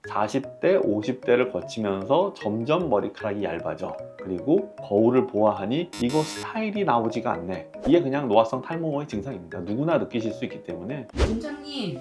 40대, 50대를 거치면서 점점 머리카락이 얇아져. 그리고 거울을 보아하니 이거 스타일이 나오지가 않네. 이게 그냥 노화성 탈모의 증상입니다. 누구나 느끼실 수 있기 때문에. 원장님,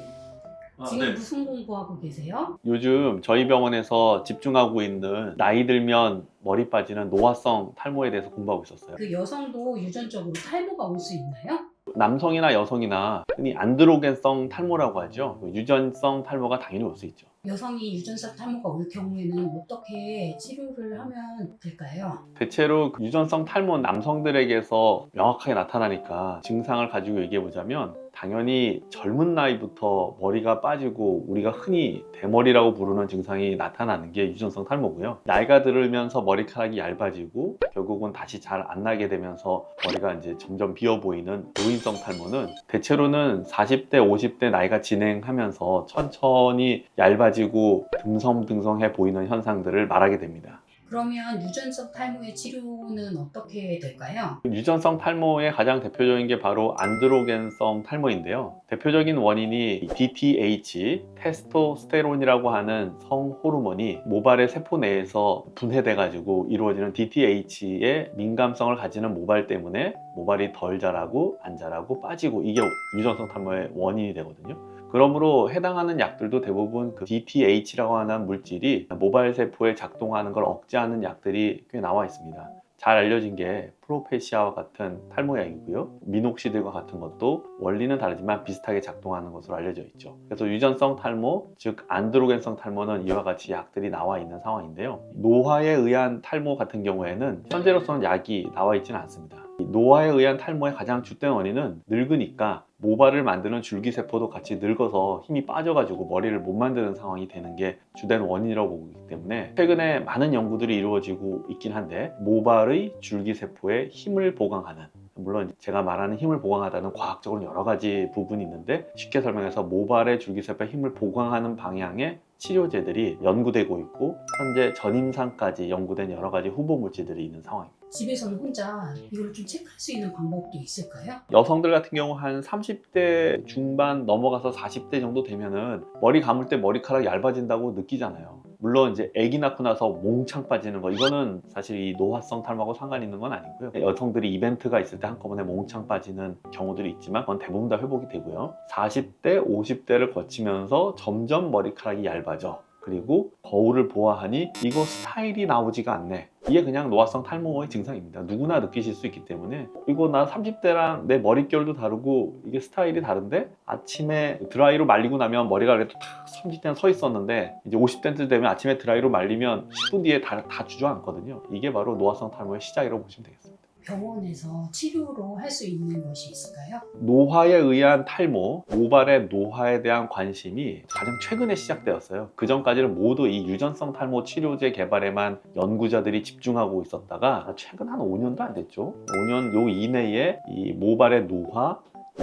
지금 네. 무슨 공부하고 계세요? 요즘 저희 병원에서 집중하고 있는 나이 들면 머리 빠지는 노화성 탈모에 대해서 공부하고 있었어요. 그 여성도 유전적으로 탈모가 올 수 있나요? 남성이나 여성이나 흔히 안드로겐성 탈모라고 하죠. 유전성 탈모가 당연히 올 수 있죠. 여성이 유전성 탈모가 올 경우에는 어떻게 치료를 하면 될까요? 대체로 유전성 탈모 남성들에게서 명확하게 나타나니까 증상을 가지고 얘기해 보자면 당연히 젊은 나이부터 머리가 빠지고 우리가 흔히 대머리라고 부르는 증상이 나타나는 게 유전성 탈모고요. 나이가 들으면서 머리카락이 얇아지고 결국은 다시 잘 안 나게 되면서 머리가 이제 점점 비어 보이는 노인성 탈모는 대체로는 40대, 50대 나이가 진행하면서 천천히 얇아지고 듬성듬성해 보이는 현상들을 말하게 됩니다. 그러면 유전성 탈모의 치료는 어떻게 될까요? 유전성 탈모의 가장 대표적인 게 바로 안드로겐성 탈모인데요. 대표적인 원인이 DTH, 테스토스테론이라고 하는 성 호르몬이 모발의 세포 내에서 분해돼 가지고 이루어지는 DTH의 민감성을 가지는 모발 때문에 모발이 덜 자라고 안 자라고 빠지고 이게 유전성 탈모의 원인이 되거든요. 그러므로 해당하는 약들도 대부분 그 DTH라고 하는 물질이 모발 세포에 작동하는 걸 억제하는 약들이 꽤 나와 있습니다. 잘 알려진 게 프로페시아와 같은 탈모약이고요. 미녹시딜과 같은 것도 원리는 다르지만 비슷하게 작동하는 것으로 알려져 있죠. 그래서 유전성 탈모, 즉 안드로겐성 탈모는 이와 같이 약들이 나와 있는 상황인데요. 노화에 의한 탈모 같은 경우에는 현재로서는 약이 나와 있지는 않습니다. 노화에 의한 탈모의 가장 주된 원인은 늙으니까 모발을 만드는 줄기세포도 같이 늙어서 힘이 빠져가지고 머리를 못 만드는 상황이 되는 게 주된 원인이라고 보기 때문에 최근에 많은 연구들이 이루어지고 있긴 한데 모발의 줄기세포에 힘을 보강하는, 물론 제가 말하는 힘을 보강하다는 과학적으로 여러 가지 부분이 있는데 쉽게 설명해서 모발의 줄기세포에 힘을 보강하는 방향의 치료제들이 연구되고 있고 현재 전임상까지 연구된 여러 가지 후보 물질들이 있는 상황입니다. 집에서는 혼자 이걸 좀 체크할 수 있는 방법도 있을까요? 여성들 같은 경우 한 30대 중반 넘어가서 40대 정도 되면은 머리 감을 때 머리카락이 얇아진다고 느끼잖아요. 물론 이제 아기 낳고 나서 몽창 빠지는 거 이거는 사실 이 노화성 탈모하고 상관 있는 건 아니고요. 여성들이 이벤트가 있을 때 한꺼번에 몽창 빠지는 경우들이 있지만 그건 대부분 다 회복이 되고요. 40대, 50대를 거치면서 점점 머리카락이 얇아져. 그리고 거울을 보아하니 이거 스타일이 나오지가 않네. 이게 그냥 노화성 탈모의 증상입니다. 누구나 느끼실 수 있기 때문에 이거 나 30대랑 내 머릿결도 다르고 이게 스타일이 다른데 아침에 드라이로 말리고 나면 머리가 그래도 탁 30대는 서 있었는데 이제 50대 되면 아침에 드라이로 말리면 10분 뒤에 다 주저앉거든요. 이게 바로 노화성 탈모의 시작이라고 보시면 되겠습니다. 병원에서 치료로 할 수 있는 것이 있을까요? 노화에 의한 탈모, 모발의 노화에 대한 관심이 가장 최근에 시작되었어요. 그 전까지는 모두 이 유전성 탈모 치료제 개발에만 연구자들이 집중하고 있었다가 최근 한 5년도 안 됐죠. 5년 요 이내에 이 모발의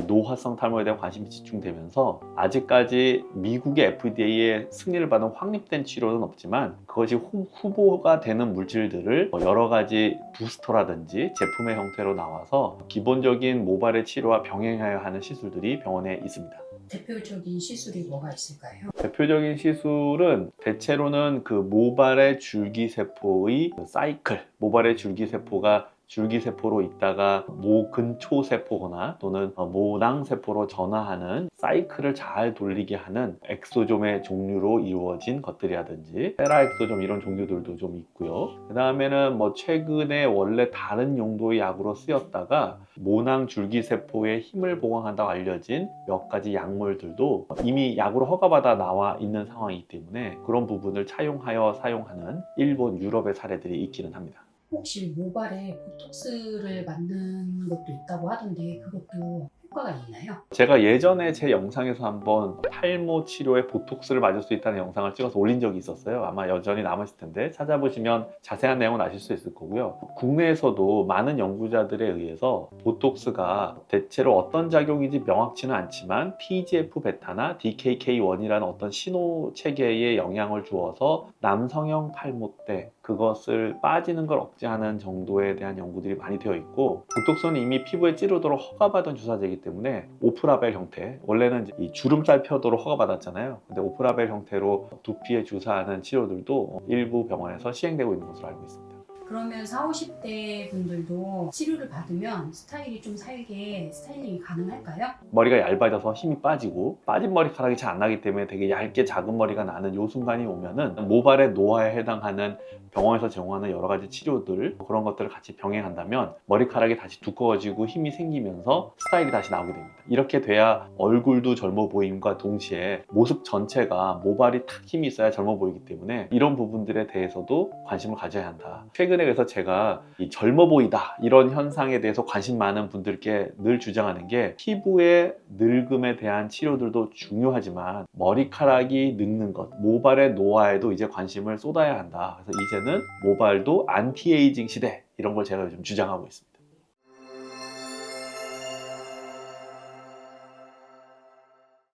노화성 탈모에 대한 관심이 집중되면서 아직까지 미국의 FDA의 승인을 받은 확립된 치료는 없지만 그것이 후보가 되는 물질들을 여러 가지 부스터라든지 제품의 형태로 나와서 기본적인 모발의 치료와 병행해야 하는 시술들이 병원에 있습니다. 대표적인 시술이 뭐가 있을까요? 대표적인 시술은 대체로는 그 모발의 줄기세포의 사이클, 모발의 줄기세포가 줄기세포로 있다가 모근초세포거나 또는 모낭세포로 전화하는 사이클을 잘 돌리게 하는 엑소좀의 종류로 이루어진 것들이라든지 세라엑소좀 이런 종류들도 좀 있고요. 그 다음에는 뭐 최근에 원래 다른 용도의 약으로 쓰였다가 모낭 줄기세포에 힘을 보강한다고 알려진 몇 가지 약물들도 이미 약으로 허가받아 나와 있는 상황이기 때문에 그런 부분을 차용하여 사용하는 일본, 유럽의 사례들이 있기는 합니다. 혹시 모발에 보톡스를 맞는 것도 있다고 하던데 그것도 효과가 있나요? 제가 예전에 제 영상에서 한번 탈모 치료에 보톡스를 맞을 수 있다는 영상을 찍어서 올린 적이 있었어요. 아마 여전히 남아있을 텐데 찾아보시면 자세한 내용은 아실 수 있을 거고요. 국내에서도 많은 연구자들에 의해서 보톡스가 대체로 어떤 작용인지 명확치는 않지만 TGF-베타나 DKK1이라는 어떤 신호 체계에 영향을 주어서 남성형 탈모 때 그것을 빠지는 걸 억제하는 정도에 대한 연구들이 많이 되어 있고 보톡스는 이미 피부에 찌르도록 허가받은 주사제이기 때문에 오프라벨 형태, 원래는 이 주름살 펴도록 허가받았잖아요. 근데 오프라벨 형태로 두피에 주사하는 치료들도 일부 병원에서 시행되고 있는 것으로 알고 있습니다. 그러면 40, 50대 분들도 치료를 받으면 스타일이 좀 살게 스타일링이 가능할까요? 머리가 얇아져서 힘이 빠지고 빠진 머리카락이 잘 안 나기 때문에 되게 얇게 작은 머리가 나는 요 순간이 오면은 모발의 노화에 해당하는 병원에서 제공하는 여러 가지 치료들, 그런 것들을 같이 병행한다면 머리카락이 다시 두꺼워지고 힘이 생기면서 스타일이 다시 나오게 됩니다. 이렇게 돼야 얼굴도 젊어 보임과 동시에 모습 전체가 모발이 탁 힘이 있어야 젊어 보이기 때문에 이런 부분들에 대해서도 관심을 가져야 한다. 최근에 그래서 제가 이 젊어 보이다 이런 현상에 대해서 관심 많은 분들께 늘 주장하는 게, 피부의 늙음에 대한 치료들도 중요하지만 머리카락이 늙는 것, 모발의 노화에도 이제 관심을 쏟아야 한다. 그래서 이제는 모발도 안티에이징 시대, 이런 걸 제가 요즘 주장하고 있습니다.